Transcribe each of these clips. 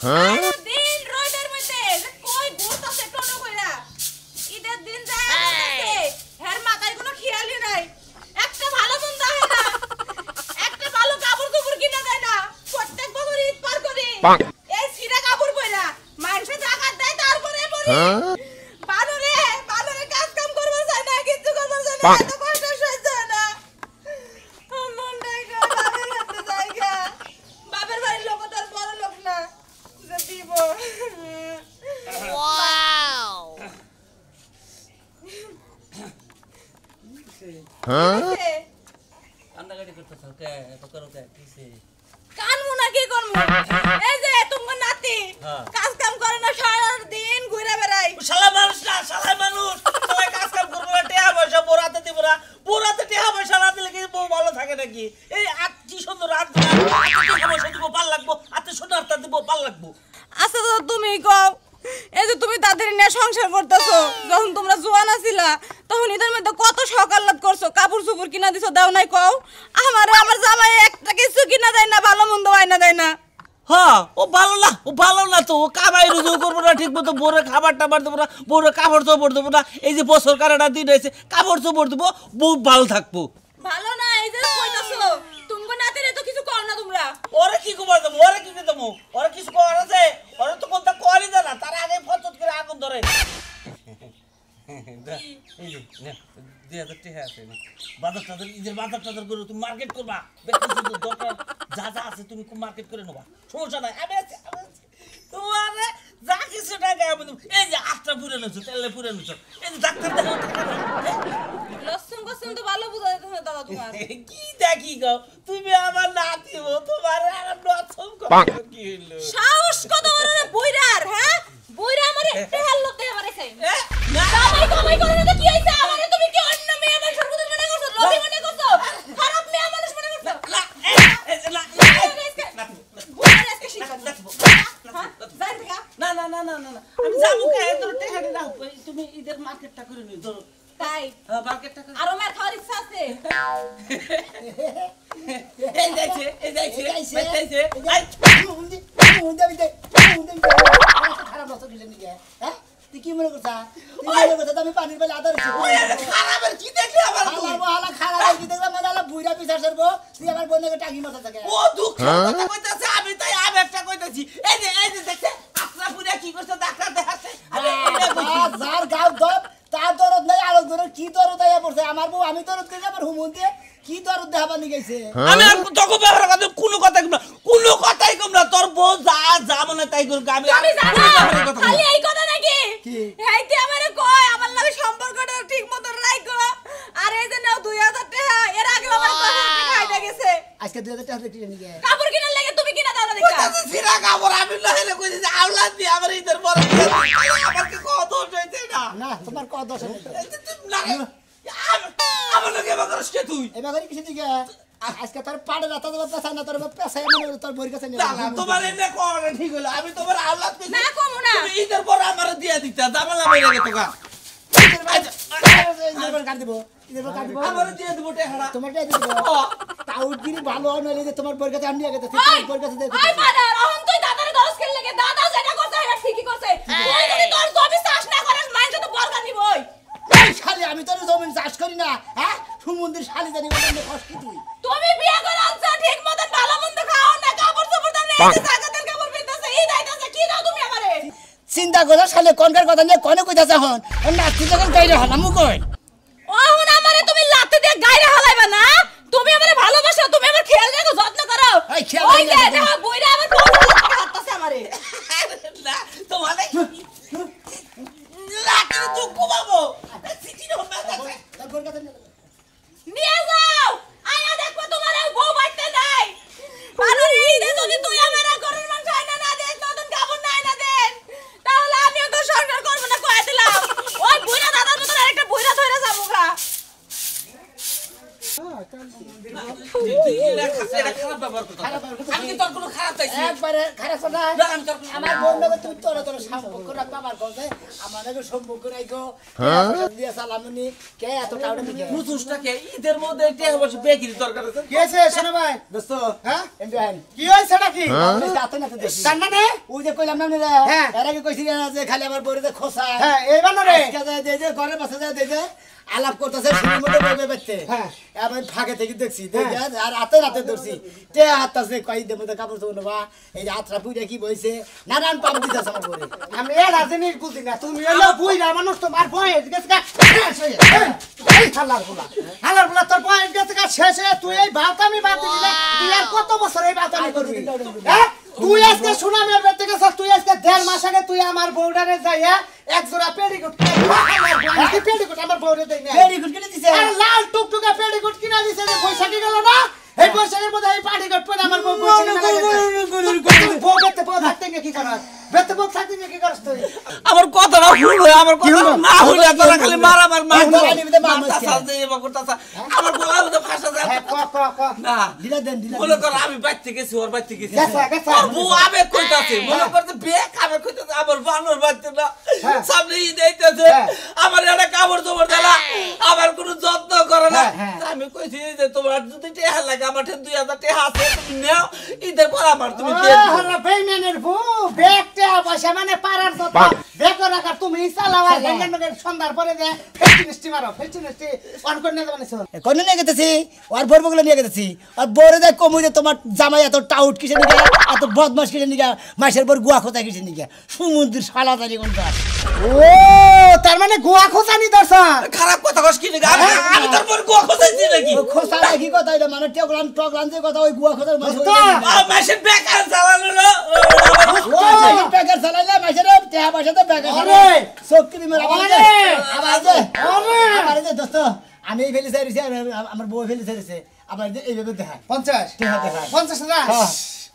দিন রোদের মধ্যে কই ঘুরতাছে টোটো কইরা ঈদের দিন যায় আসছে হের মাথায় কোনো খেয়ালই নাই একটা ভালো মন্দ হয় না একটা ভালো কাপড় চোপড় কিনা যায় না প্রত্যেক বছর ঈদ পার করি এই সিরা কাপড় পয়রা মানুষে টাকা দেয় তারপরে পরে বানরে কাজ কাম করবে চাই না কিছু করবে চাই না এত কষ্ট সহ্য হয় না মন নাই গো বাবার হাতে জায়গা বাবার বাড়ির লোক তো আর বড় লোক না যে দিব ওয়াও কান্দাকাটি করতেছ কে এত করো কে কিসে কানমু না কি করমু এই যে তোমার নাতি কাজ কাম করে না সারা দিন ঘুরে বেড়াই শালা মানুষ না শালা মানুষ সবাই কাজ কাম করবে না টিয়া পয়সা বোরাতে দিব না বোরাতে টিয়া পয়সা না দিলে কি বউ ভালো থাকে নাকি এই কি সুন্দর রাত দিব ভাল লাগবো আতে সোনারটা দিব ভাল লাগবো আচ্ছা তো তুমি কও এই যে তুমি তাদের নিয়ে সংসার করতেছো যখন তোমরা জোয়ান আছিলা তখন এদের মধ্যে কত সকালাত করছো কাপড় চোপড় কিনা দিছো দাও নাই কও আমার জামাই একটা কিছু কিনা দেয় না ভালো মন্দ আইনা দেয় না হ্যাঁ ও ভালো না তো ও কামাই রুজু করবো না ঠিক মতো বোরে খাবার টাবার দেবো না বোরে কাপড় চোপড় দেবো না এই যে বছর কানাডা দিন হয়েছে কাপড় চোপড় দেবো বউ ভালো থাকবো ভালো না এই যে কইতাছো তুমি নাতিরে তো কিছু কর না তোমরা ওরে কি কবার দেবো ওরে কি দেবো ওরে কিছু করার আছে ওরে তো কোনটা করি না তার আগে ফচত করে আগুন ধরে এই যে নে 2000 টাকা আছে না বাজার ঈদের বাজার করে তুমি মার্কেট করবা বেশি শুধু দরকার যা আছে তুমি মার্কেট করে নেবা সমস্যা নাই আমি আছি তোমারে যা কিছু টাকা আমি এই যে আটটা পুরে নেছো তেলে পুরে নেছো এই যে ডাক্তার দেখাও লসুন কসুন তো ভালো বুঝাইতে হয় দাদা তোমার কি দেখি গো তুমি আমার নাতি ও তোমার আর নছম করে কি হলো সাহস কত বড় রে বইরার হ্যাঁ বইরা আমারে তেল লতে আমারে খাই কামাই করে না কি হইছে আমারে তুমি কি অন্য মেয়ে মানুষ সর্বদা মনে করছো লবি মনে করছো খারাপ মেয়ে মানুষ মনে করছো না আমি যাবো কে তোর টেহাড়ি দাও তুমি ঈদের মার্কেটটা করে নিও ধরো তাই মার্কেটটা করে আর আমার খাওয়ার ইচ্ছা আছে এই যাইছে খারাপ নষ্ট দিলেন নাকি হ্যাঁ তুই কি মনে করছা আমি পানির বেলা আদর খারাপের কি দেখলি আবার খারাপ কি দেখলাম মানে বুইরা পিছার সরবো তুই আমার বন্ধুকে টাকি মাথা থাকে ও দুঃখের কথা কইতাছে আমি তাই আমি একটা কইতাছি এই যে দেখছে আপনা পুরা কি করছে ডাক্তার দেখাচ্ছে যার গাও দব তার দরদ নাই আর দরদ কি দরদ আইয়া পড়ছে আমার বউ আমি দরদ কইছি আমার হুমুন দিয়ে কি দরদ দেখাবার নি গেছে আমি আর তোকে ব্যাপারে কথা কোনো কথাই কম না তোর বউ যা মনে তাই করবে আমি খালি এই কথা নাকি এইতে আমারে কয় আমার লাগে সম্পর্কটা ঠিকমতো রাখো আর এই যে নাও 2000 টাকা এর আগে আমার কথা খাইটা গেছে আজকে 2000 টাকা কিনে নিয়ে কাপড় কিনার লাগে তুমি কিনা দাও না দেখা সিরা কাপড় আমি লহেলে কইছি যে আওলাদ দি আমার ঈদের পর আমার কি কত হইছে না না তোমার কত দশ না আমার লগে বাকরস কে তুই এবার করে কিছু দিকে আজকে তোর পাড়ে রাতা দেব পেছায় না তোর পেছায় মনে তোর বইর কাছে না তোমার এনে কোন ঠিক হলো আমি তোমার আওলাদ কইছি না কমু না তুমি ঈদের পর আমার দিয়া দিতা জামালা মেরে গে তোকা ঈদের কাট দেব আমার দিয়ে দেব টেহাড়া তোমারটা দিব তাউটগিরি ভালো নইলে যে তোমার বইর কাছে আনি আগে তোমার বইর কাছে দে আই ফাদার অহন তুই দাদারে দরস খেল লাগে দাদা যেটা করছে এটা ঠিকই করছে তুই যদি তোর জমি চাষ না করিস মাইন্ড তো বর্গা নিবই এই শালি আমি তোর জমি চাষ করি না হ্যাঁ সুমন্দির শালি জানি ওখানে কষ্ট তুই তুমি বিয়ে করে আনছো ঠিক মতন ভালো মন্দ খাও না কাপড় চোপড় দাও না এই জায়গাতে কাপড় পিনতেছে এই দাইতাছে কি দাও তুমি আমারে চিন্তা করে শালি কোনকার কথা নিয়ে কোনে কইতাছ হন নাতি যখন গাইরে হলামু কই ওহন আমারে তুমি লাতে দিয়ে গাইরে হালাইবা না তুমি আমারে ভালোবাসো তুমি আমার খেয়াল রাখো যত্ন করো এই খেয়াল ওই যে দেখো বইরা আমার কোন হাততাছে আমারে না তোমার লাকি তুই ঘুমাবো সিটি নো বাগাছে তার বইর কাছে নিয়ে যাও আয়া দেখো তোমার বউ বাইতে নাই আর এই যে যদি তুই আমারে গরুর মাংস আইনা না দেন নতুন কাপড় না আইনা দেন তাহলে আমিও তো সংসার করব না কইয়া দিলাম ওই বুইরা দাদার মতন আরেকটা বুইরা ধরে তুই এটা খারাপ ব্যবহার করছিস আমি তোর কোনো খারাপ চাইছি একবারে খারাপ না না আমি তোর আমার বোন নামে তুমি তোর সম্পর্ক রাখবা আমার কাছে আমার নাকি সম্পর্ক রাখো দিয়া সালামনি কে এত টাউনে দিকে বুঝুসটাকে ঈদের মধ্যে এটা অবশ্য বেকির দরকার আছে কি হইছে শোনো ভাই দোস্ত হ্যাঁ এমবি আইন কি হইছে নাকি আতে না তো দেখি কান্না ওই যে কইলাম না রে হ্যাঁ। এর আগে কইছি না যে খালি আমার বইরে খোসা হ্যাঁ এইবার না রে আজকে দে যে ঘরের পাশে দে যে আলাপ করতেছে শুরুর মধ্যে বইবে বেতে হ্যাঁ। আমি ফাঁকে থেকে দেখছি দেখে আর রাতে ধরছি তে হাতটাছে কই দে মধ্যে কাপড় তো নেবা এই যে হাতটা পুইরা কি বইছে নানান পাপ দিতেছে আমার বইরে আমি এটা জিনিস বুঝি না তুমি এলো বুইরা মানুষ তোমার বয়স গেছে গা শেষ হয়ে এই হালার বলা তোর বয়স গেছে গা শেষ হয়ে তুই এই বাতামি বাদ দিবি না তুই আর কত বছর এই বাতামি করবি হ্যাঁ তুই আজকে সুনামের বেতে গেছিস তুই আজকে 1.5 মাস আগে তুই আমার বউডারে যাইয়া এক জোড়া পেডিকুট পেডিকুট আমার বউরে দেই না ভেরি গুড কেটে দিছে আর লাল টুকটুকে পেডিকুট কিনা দিছে রে পয়সা কি গেল না এই পয়সার মধ্যে এই পেডিকুট পরে আমার বউ বউ বেতে বউ থাকতে কি করাস বেতে বউ থাকতে কি করাস তুই আমার কথাটা ভুল হয় আমার কথা না হইলে তোরা খালি মারামার আমার গলা মধ্যে ফাঁসা যায় হ্যাঁ ক না দিলা দেন মনে কর আমি বাইতে গেছি ওর বাইতে গেছি গেছে, গেছে। বউ আবেগ কইতাছে মনে করতে বেক আবেগ কইতাছে আমার বানর বাইতে না সামনে ঈদ আইতাছে আমার একটা কাপড় চোপড় দিলা আমার কোনো যত্ন করে না আমি কইছি যে তোমার যদি টেহা লাগে আমার 2000 টাকা আছে তুমি নাও ঈদের পর আমার তুমি দিয়ে দিও আরে বেইমানের বউ বেকটা পয়সা মানে পারার যত বেক রাখা তুমি চালাও আর গঙ্গানগর সন্ধ্যার পরে যে ফেস্টিনিস্টি মারো ফেস্টিনিস্টি অন করে নিয়ে যাবেন স্যার কোন নিয়ে গেতেছি আর বরবগুলো নিয়ে গেতেছি আর বড় দেখ কমই যে তোমার জামাই এত টাউট কিসে নিয়ে এত বদমাস কিসে নিয়ে মাসের পর গুয়া খোঁজা কিসে নিয়ে সমুদ্রের সালাদারি কোনটা ও তার মানে গোয়া খোঁজানি দর্শন খারাপ কথা কস কি লাগা আমি তোর পর গোয়া খোঁজাইছি নাকি খোঁজা কি কথা এটা মানে টকলাম যে কথা ওই গুয়া খোঁজার মাসে মাসে বেকার চালানো না ও প্যাকেট চালাইলে মাসের টেহা পয়সাতে প্যাকেট আরে সবকিছু মেরা আরে আরে দোস্ত আমি এই ফেলি চাইছি আমার বউ ফেলি চাইছে আবার এইভাবে দেখা 50 টেহা দেখা 50 না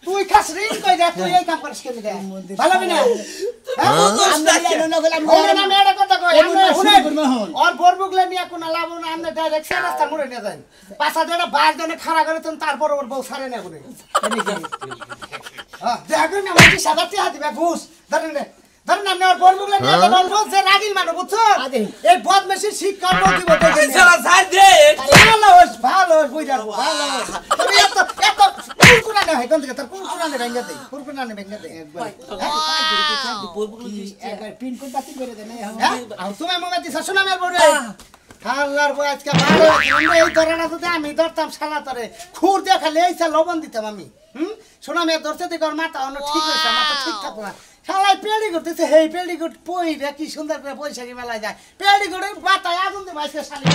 তুই খাস ঋণ কই যা তুই এই কাম করিস কেন দে ভালো বিনা ওরে না মেড়া কথা কই আমরা শুনে আর বরবুগলে নিয়া কোন লাভ না আমরা ডাইরেক্ট রাস্তা মুড়ে নিয়ে যাই পাছা দেড় বার জনে খাড়া করে তখন তারপর ওর বউ সারে না করে হ্যাঁ দেখো না মাটি সাদাতে হাত দিবা ঘুষ ধরেন রে ধরেন না ওর বরবুগলে নিয়ে যাই বলবো যে রাগিল মানুষ বুঝছো এই বদমাশি শিক্ষা দিব তো সারা সাইড দে ভালো বুঝা ভালো তুমি এত কুরকুরা না হয় কোন দিকে তোর কুরকুরা নে ভেঙ্গে দে কুরকুরা নে ভেঙ্গে দে একবার পিন কোড বাতিল করে দেন আর তুমি মোবাইল দিছ শোনা মের বড় হাল্লার বই আজকে ভালো এই ধরনা যদি আমি ধরতাম শালা তরে খুর দিয়ে খালি এইসা লবণ দিতাম আমি শোনা মের ধরতে দিকে ওর মাথা অন্য ঠিক হইছে মাথা ঠিক থাকো না শালাই পেড়ি করতেছে হেই পেড়ি গুট পই রে কি সুন্দর করে পয়সা কি মেলায় যায় পেড়ি গুটের মাথায় আগুন দিয়ে মাইছে শালি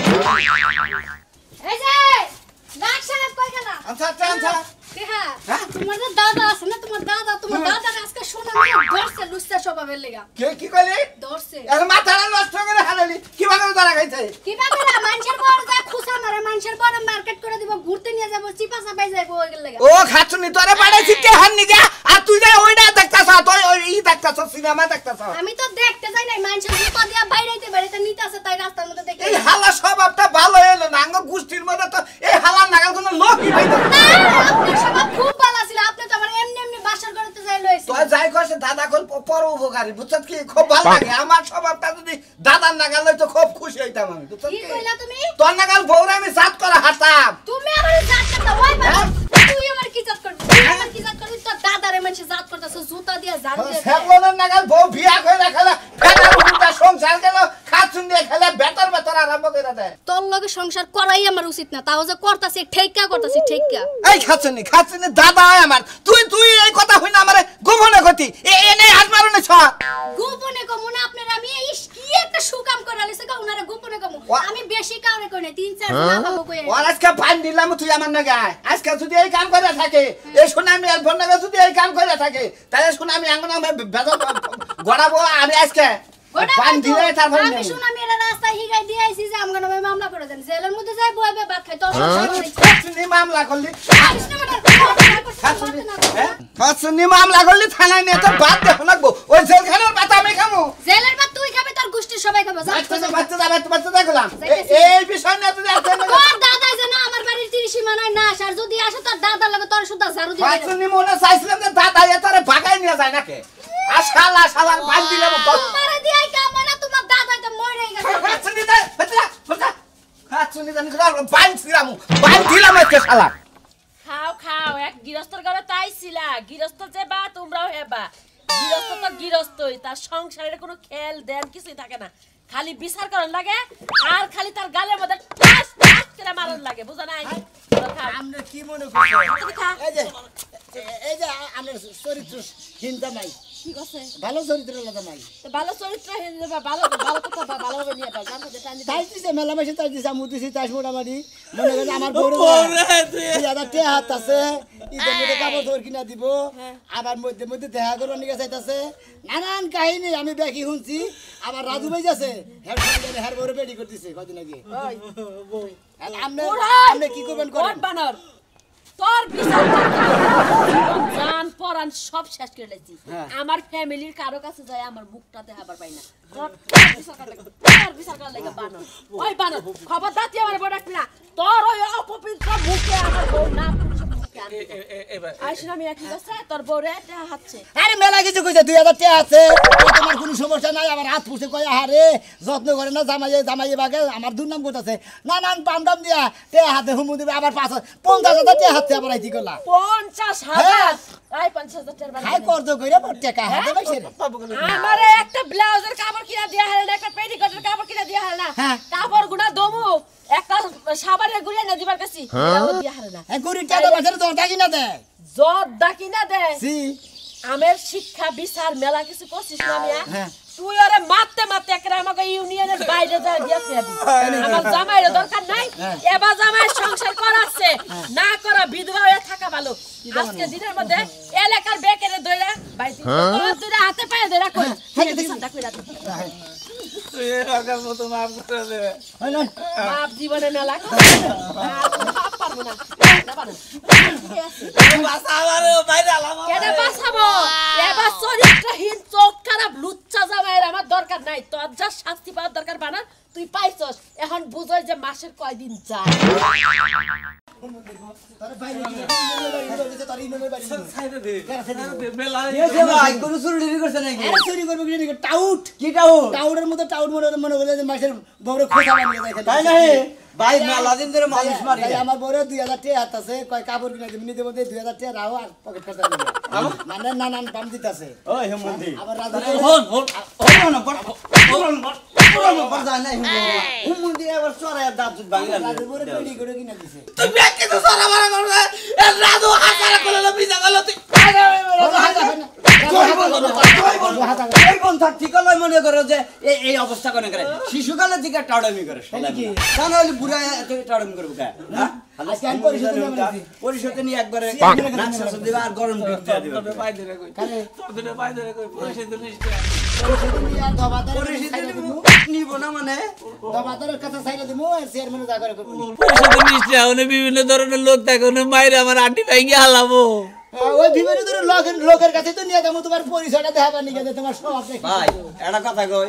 এই যে ডাক সাহেব কই গেল আচ্ছা আচ্ছা আচ্ছা হ্যাঁ তোমার দাদা আছে না তোমার দাদা আজকে শোনা মানে ধরছে লুচ্চা স্বভাবের লাগা কে কি কইলি ধরছে এর মাথাটা নষ্ট করে হারালি কি বানানো দাঁড়া খাইছে কি ব্যাপার মানুষের বড় যা খুশা মারে মানুষের বড় মার্কেট করে দিব ঘুরতে নিয়ে যাব চিপা চাপাই যাইবো ওইগুলো লাগা ও খাচ্ছনি তোরে পাড়াইছি কে হান্নি যা আর তুই যা ওইটা দেখতাছ তুই ওই ই দেখতাছ সিনেমা দেখতাছ আমি তো দেখতে যাই নাই মানুষের জুতা দিয়া বাইরেতে বাইরেতে নিতে আছে তাই রাস্তার মধ্যে দেখে এই হালা স্বভাবটা ভালো হলো না আঙ্গ গোষ্ঠীর মধ্যে তো এই হালা নাগাল কোনো লোকই পাইতো না আপনি সব খুব ভালো ছিল আপনি তো আমার এমনি বাসর করতে যাই লইছে তুই যাই কইছে দাদা কোন পর উপকারী বুঝছত কি খুব ভালো লাগে আমার স্বভাবটা যদি দাদার নাগাল হইতো খুব খুশি হইতাম আমি বুঝছত কি কি কইলা তুমি তোর নাগাল বউরে আমি জাত করে হাঁটাম তুমি আমার জাত করতে ওই বাবা তুই আমার কি জাত করবি তুই আমার কি জাত করবি তো দাদারে মানুষ জাত করতেছ জুতা দিয়া জান দিয়ে সেগুলোর নাগাল বউ বিয়া করে রাখালা ফেলার উল্টা সংসার গেল খাচ্ছুন দিয়ে খেলে বেতর বেতর আরম্ভ করে দেয় তোর লগে সংসার করাই আমার উচিত না তাও যে করতাছি ঠেক্কা এই খাচ্ছনি দাদা আমার তুই এই কথা হই না আমারে গোপনে গতি এনে হাত মারনে ছ গোপনে কমু না আপনারা আমি ইস কি একটা সুকাম করে আলিছে কা উনারে গোপনে কমু আমি বেশি কাউরে কই না 3-4 জন আপাবো কই ওর আজকে ফাইন দিলাম তুই আমার না গায় আজকে যদি এই কাম করে থাকে এই শুনে আমি আর ফোন নাগে যদি এই কাম করে থাকে তাহলে শুনে আমি আঙ্গন আমি বেদ গড়াবো আমি আজকে ফাইন দিলে তারপর আমি শুনা মেরা রাস্তা হিগাই দিয়ে আইছি যে আমগো নামে মামলা করে দেন জেলের মধ্যে যাই বইবে ভাত খাই তোর খাচ্ছনি মামলা করলি খাচ্ছনি মামলা করলি থানায় নিয়ে তোর বাদ দেখো লাগবো ওই জেলখানার বাত আমি খামু জেলের ভাত তুই খাবি তোর গোষ্ঠী সবাই খাবে বাচ্চা দেখলাম এই বিষয় নিয়ে তুই তোর দাদা যে না আমার না আস আর যদি আসে তোর দাদার লগে তোর সুদা ঝাড়ু দিবে পাঁচনি মনে চাইছিলাম যে দাদা এটারে ভাগাই নিয়ে যায় নাকি শালা শালার বাদ দিলাম তো তোমারে দিয়াই কাম না তোমার দাদা তো মরে গেছে পাঁচনি দে বেটা পাঁচনি জানি করে বাইন দিলাম এতে শালা খাও খাও এক গৃহস্থর ঘরে তাইছিলা গৃহস্থ যেবা তোমরাও হেবা গৃহস্থ তো গৃহস্থই তার সংসারের কোনো খেল দেন কিছুই থাকে না খালি বিচার করার লাগে আর খালি তার গালের মধ্যে টাস টাস করে মারার লাগে বুঝা নাই আমরা কি মনে করছো তুমি খা এই যে আমার চরিত্র হিন্দা নাই ঠিক আছে ভালো চরিত্র লাগা নাই তো ভালো চরিত্র হিসেবে ভালো ভালো কথা ভালোভাবে নিয়ে যাও জানো যে টানি তাই দিছে মেলা মাসে তাই দিছে আমু দিছি তাই মোটামুটি মনে করেন আমার বড় তে হাত আছে ঈদের মধ্যে কাপড় ধর কিনা দিব আবার মধ্যে মধ্যে দেখা করবার নিয়ে চাইতাছে নানান কাহিনী আমি দেখি শুনছি আবার রাজু ভাই যাচ্ছে হের বড় বেডি করতেছে কদিন আগে আপনি কি করবেন কোট করেন বানর তোর বিচার জান পরান সব শেষ করে লেছি আমার ফ্যামিলির কারো কাছে যায় আমার মুখটা দেখাবার পাই না তোর বিচার করার লাগে বানর ওই বানর খবরদার তুই আমার বড় রাখবি না তোর ওই অপবিত্র মুখে আমার বউ না আইসিনা মিয়া কি করছে তোর বউরে হাতছে আরে মেলা কিছু কইছে 2000 টাকা আছে তোমার কোনো সমস্যা নাই আবার হাত পুষে কয় আরে যত্ন করে না জামাইয়ে বাগে আমার দুর্নাম করতেছে নানান পামদাম দিয়া তে হাতে হুমু দিবে আবার 50,000 টাকা হাতে আবার আইতি করলা 50,000 আই 50,000 টাকা খাই করতে কইরা টাকা হাতে পাইছে আমারে একটা ব্লাউজের কাপড় কিনা দিয়া হল না একটা পেটিকোটের কাপড় কিনা দিয়া হল না কাপড় গুনা দমু একটা সাবানের গুড়িয়া না দিবার কাছে দিয়া হল না এই গরিব টাকা বাজারে তো ডাকি না দে জোর ডাকি না দে সি আমের শিক্ষা বিচার মেলা কিছু করছিস না মিয়া তুই ওরে মারতে মারতে একরা আমাকে ইউনিয়নের বাইরে যা দিয়েছে আমার জামাইয়ের দরকার নাই এবার জামাই সংসার করাচ্ছে না করা বিধবা হয়ে থাকা ভালো আজকে দিনের মধ্যে এলাকার বেকেরে দইরা বাইতে তোর দুইটা হাতে পায়ে ধরে কই বিচারটা কইরা তুই এর মতো মাফ করে দে বাপ জীবনে মেলা বাপ পারবো না বাসাবারে বাইরে আলাম কেডা বাঁচাবো এবার চরিত্রহীন চোখ খারাপ লুচ্চা জামাইয়ের আমার দরকার নাই তোর যা শাস্তি পাওয়ার দরকার বানা তুই পাইছস এখন বুঝই যে মাসের কয়দিন যায় তোরে বাইরে গিয়ে তোর ইনোর বাড়ি সাইডে দে মেলা ভাই কোন চুরি করছে নাকি আরে চুরি করবে কি নাকি টাউট কি টাউট টাউটের মতো টাউট মনে করে যে মাসের বউরে খোঁজা বানিয়ে যায় তাই না ভাই মেলা দিন ধরে মালিশ মারি আমার বড় 2000 টাকা হাত আছে কয় কাপড় কিনা দিবি নিতে মধ্যে 2000 টাকা রাও আর পকেট খরচা দিবি মানে নানান পাম দিতাছে ওই হেমন্তি আবার রাজু হেমন্তি আবার চড়ায় দাঁত ভাঙি রাজু বড় পেডি করে কিনা দিছে তুই ব্যাকে তো সারা মারা করবে এ রাজু হাজার করে বিজা গেল তুই মনে করো যে এই অবস্থা কেন করে শিশুকালের দিকে টাউডামি করে বুড়া টাউডামি করবো পরিষদে নিয়ে একবারে আর গরম নিব না মানে বিভিন্ন ধরনের লোক থাকে মায়ের আমার আড্ডি ভেঙে হালাবো ওই বিভিন্ন ধরনের লোকের কাছে তো নিয়ে যাবো তোমার পরিচয়টা দেখাবার নিয়ে গেছে তোমার সব ভাই একটা কথা কই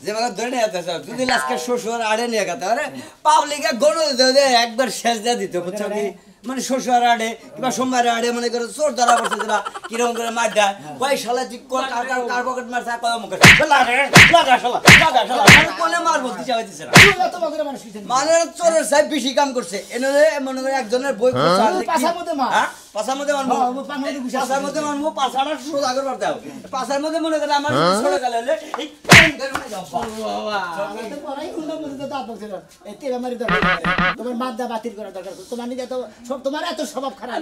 যে ভাবে ধরে নিয়ে যেতে চাও যদি আজকে শ্বশুর আড়ে নিয়ে গেতে আরে পাবলিকে গণ একবার শেষ দিয়ে দিতে বুঝছো কি মানে শ্বশুর আড়ে কিংবা সোমবার আড়ে মনে করে চোর ধরা পড়ছে দিলা কিরকম করে মার দেয় ওই শালা ঠিক কার পকেট মারছে আর কয় মুখে কোনে মার বলতে চাইতেছে না মানে চোরের সাহেব বেশি কাম করছে এনে মনে করে একজনের বই পাশার মধ্যে মানবো পাশার মধ্যে মানবো পাশাটা সোজা করে পারতে হবে পাশার মধ্যে মনে করে আমার ছোট গেলে হলে তোমার মাদ্দা বাতিল করা দরকার তোমার নিজে তো সব তোমার এত স্বভাব খারাপ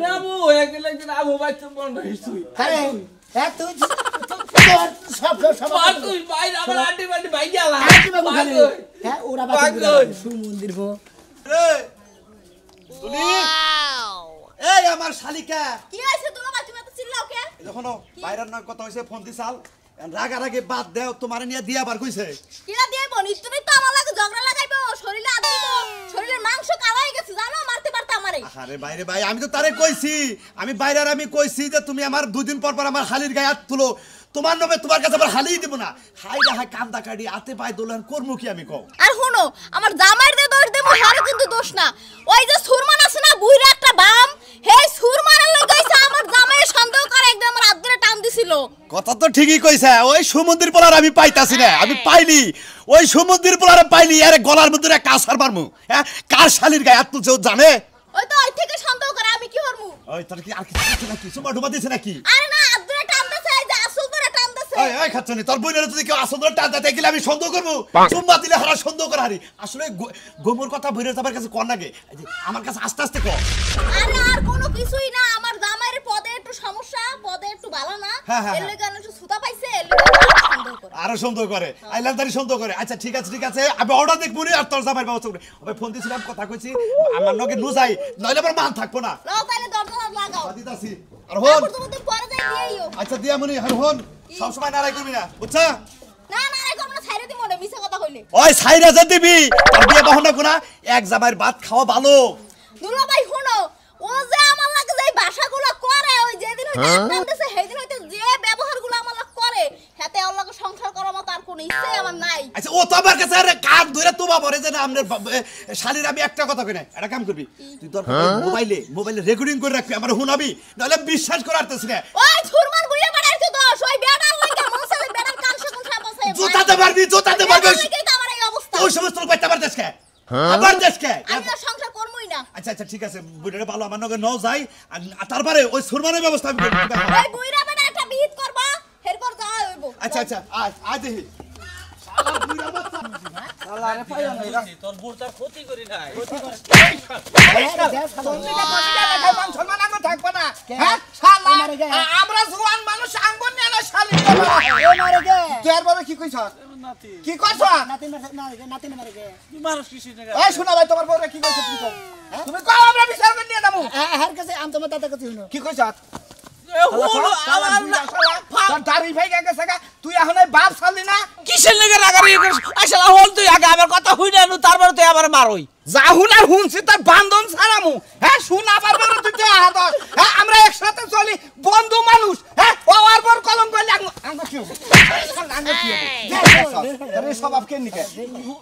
সুমন্দির এই আমার শালিকা কি হইছে তোমরা তুমি এত চিল্লাও কেন যখন বাইরের না কথা হইছে ফোন দিছাল রাগারাগি বাদ দেও তোমারে নিয়ে দিয়া বার কইছে কিরা দিয়ে বনি তুমি তো আমার লাগে ঝগড়া লাগাইবো শরীরে আদ দিব শরীরের মাংস কালাই গেছে জানো মারতে পারতে আমারে আরে বাইরে ভাই আমি তো তারে কইছি আমি বাইরের আমি কইছি যে তুমি আমার দুদিন পর পর আমার হালির গায়ে হাত তুলো তোমার নামে তোমার কাছে আবার হালিই দিব না হাই হাই কান্দা কাটি আতে পায় দোলান করমু কি আমি কও আর শুনো আমার জামাইর দে দোষ দেবো হারে কিন্তু দোষ না ওই যে সুরমান আছে না বুইরা একটা বাপ কথা তো ঠিকই কইছে ওই সমুদ্রের পোলার আমি পাইতাছি না আমি পাইনি ওই সমুদ্রের পোলারে পাইনি আরে গলার মধ্যে কাঁসার মারমু হ্যাঁ কার শালির গায়ে হাত তুলছে ও জানে ওই তো ওই থেকে সন্দেহ করে আমি কি করব ওই তোর কি আর কিছু নাকি সুমা ডুবা দিছে নাকি আরে না আদরে টানতেছে এই যে আসল করে টানতেছে এই খাচ্ছনি তোর বইনের যদি কেউ আসল ধরে টানতে গেলে আমি সন্দেহ করব সুমা দিলে হারা সন্দেহ করে হারি আসলে গোবর কথা বইনের যাবার কাছে কোন লাগে আমার কাছে আস্তে আস্তে কর আরে আর কোনো কিছুই না আমার জামাইয়ের পদে একটু সমস্যা পদে একটু ভালো না এর লাগি আমি একটু সুতা পাইছে এর লাগি সন্দেহ করে আরো সন্দেহ করে আইলামদারি সন্দেহ করে আচ্ছা ঠিক আছে আমি অর্ডার দেখবো নি আর তোর জামাইয়ের ব্যবস্থা করে ওই ফোন দিছিলাম কথা কইছি আমার লগে নু যাই নইলে আমার মান থাকবো না লাও তাইলে দরজা লাগাও দিতাছি আর হন তুমি পরে যাই দিইও আচ্ছা দিয়া মনি আর হন সব সময় নারাই করবি না বুঝছা না না রে কোন ছাইরে দিমু না মিছা কথা কইলে ওই ছাইরা যা দিবি আর বিয়ে বহনা কোনা এক জামাইয়ের ভাত খাওয়া ভালো দুলা ভাই শুনো ও যে আমার লাগে যে ভাষাগুলো করে ওই যেদিন হইতে আপনাদেরছে সেইদিন হইতে যে ব্যবহারগুলো আমার লাগে করে হাতে ওর লাগে সংসার করার মত আর কোনো ইচ্ছে আমার নাই আচ্ছা ও তো আমার কাছে আরে কান ধরে তোবা পড়ে যে না আমনের শালীর আমি একটা কথা কই না এটা কাম করবি তুই তোর মোবাইলে রেকর্ডিং করে রাখবি আমার শুনাবি নাহলে বিশ্বাস করে আরতেছ না ওই ছুরমান গুইয়া বাড়াইছে দোষ ওই বেড়ার লাগে মনসালে বেড়ার কান শুকুন খায় বসে জুতাতে মারবি আমার এই অবস্থা ওই সমস্ত লোক বাইতে পারতেছ কে আবার দেশকে আমি তো সংসার করবই না আচ্ছা ঠিক আছে বুইড়া ভালো আমার নগে নাও যাই আর তারপরে ওই সুরমানের ব্যবস্থা আমি করে দিবা ওই বুইড়া বেটা একটা বিহিত করবা এরপর যা হইব আচ্ছা আজ দেখি শালা বুইড়া বাচ্চা শালা রে পাইয়া নাই তোর বুড়টা ক্ষতি করি নাই আমরা জোয়ান মানুষ আঙ্গুন নিয়ে না শালি তোর বড় কি কইছ কি কইছ নাতি মারে গে মানুষ কিছু না এই শোনা ভাই তোমার বড় কি কইছ তুমি কও আমরা বিচার করে নিয়ে যাবো হার কাছে আম তোমার দাদা কাছে শুনো কি কইছ তুই এখন বাপ শালি না কিসের লেগে রাগারি আসলে হল তুই আগে আমার কথা হই না তারপরে তুই আবার মারই যাহুন আর হুনছি তার বান্ধন ছাড়ামু হ্যাঁ শুনা পারবে না তুই হ্যাঁ আমরা একসাথে চলি বন্ধু মানুষ হ্যাঁ ও আর বড় কলম করলে আঙ্গ কি হবে স্বভাব কেন নিকে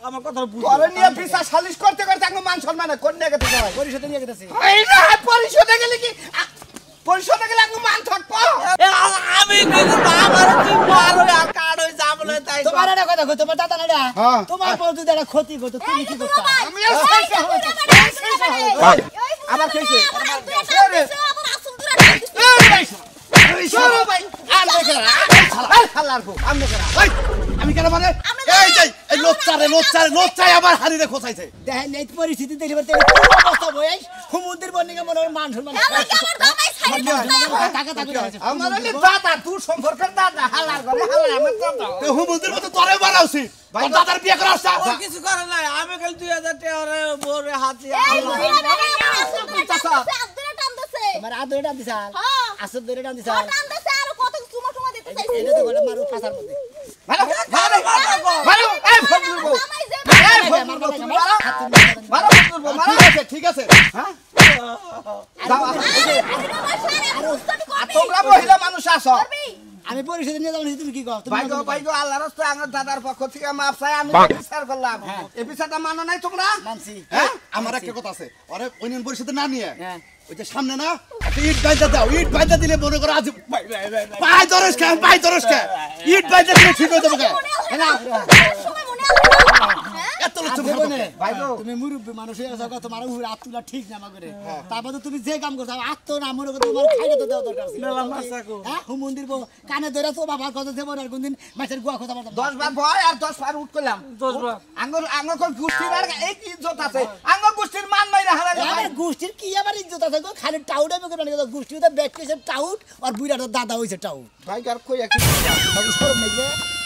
আমার কথা তোরে নিয়ে বিচার সালিশ করতে আঙ্গ মান সম্মান কোন নিয়ে গেছে পরিষদে নিয়ে গেছে এই না পরিষদে গেলে কি পরিষদে গেলে আঙ্গ মান থাকবো আমি আমার কি মারো আর কাট হই যাবলে তাই তোমার একটা কথা কই তোমার দাদা নাডা তোমার বউ যদি একটা ক্ষতি করতে তুমি কি করতে আমি আমার কইছে আমি কেন মানে এই যে এই লোচ্চারে আবার হারিয়ে খোঁচাইছে দেখেন এই পরিস্থিতি দেখলে বলতে অবস্থা বয়স সমুদ্রের বন্যকে মনে হয় মান সম্মান আমার দাদা তুই সম্পর্কের দাদা হালার করে হালার আমার দাদা সমুদ্রের মতো তোরে মারা উচিত দাদার বিয়ে করা আসছে কিছু করে নাই আমি কাল 2000 টাকা ওরে বোরে হাতে আমার আদরে টান দিছা আসর ধরে টান দিছা টানতেছে আর কত চুমা চুমা দিতে চাইছে এটা তো বলে মারু ফাসার মধ্যে ভালো এই ফজলু ঠিক আছে হ্যাঁ তোমরা মহিলা মানুষ আছো আমি পরিষদে নিয়ে যাবো তুমি কি কও ভাই গো আল্লাহর রাস্তায় আমার দাদার পক্ষ থেকে মাপ চাই আমি বিচার করলাম এই বিচারটা মানো নাই তোমরা মানছি হ্যাঁ আমার একটা কথা আছে আরে ইউনিয়ন পরিষদে না নিয়ে ওই যে সামনে না ইট বাইজা দাও ইট বাইজা দিলে মনে করো আজ পাই দরস কে ইট বাইজা দিলে ঠিক হয়ে যাবে না এত লক্ষ্য ভাই তুমি মুরব্বী মানুষ হয়ে যাও তোমার উপরে হাত তোলা ঠিক না করে তারপর তুমি যে কাম করছো আত্ম না মনে করো তোমার খাইলে তো দেওয়া দরকার ছিল হ্যাঁ মন্দির কানে ধরে তো বাবার কথা দেবো না কোনদিন মাছের গুয়া কথা বলতাম 10 বার ভয় আর 10 বার উঠ করলাম 10 বার আঙ্গ কোন গোষ্ঠীর আর এই কি ইজ্জত আছে আঙ্গ গোষ্ঠীর মান মাইরা হারা আমার গোষ্ঠীর কি আবার ইজ্জত আছে গো খালি টাউট আমি করে না গোষ্ঠীতে ব্যাট কইছে টাউট আর বুইড়াটা দাদা হইছে টাউট ভাই আর কই একই সরম নেই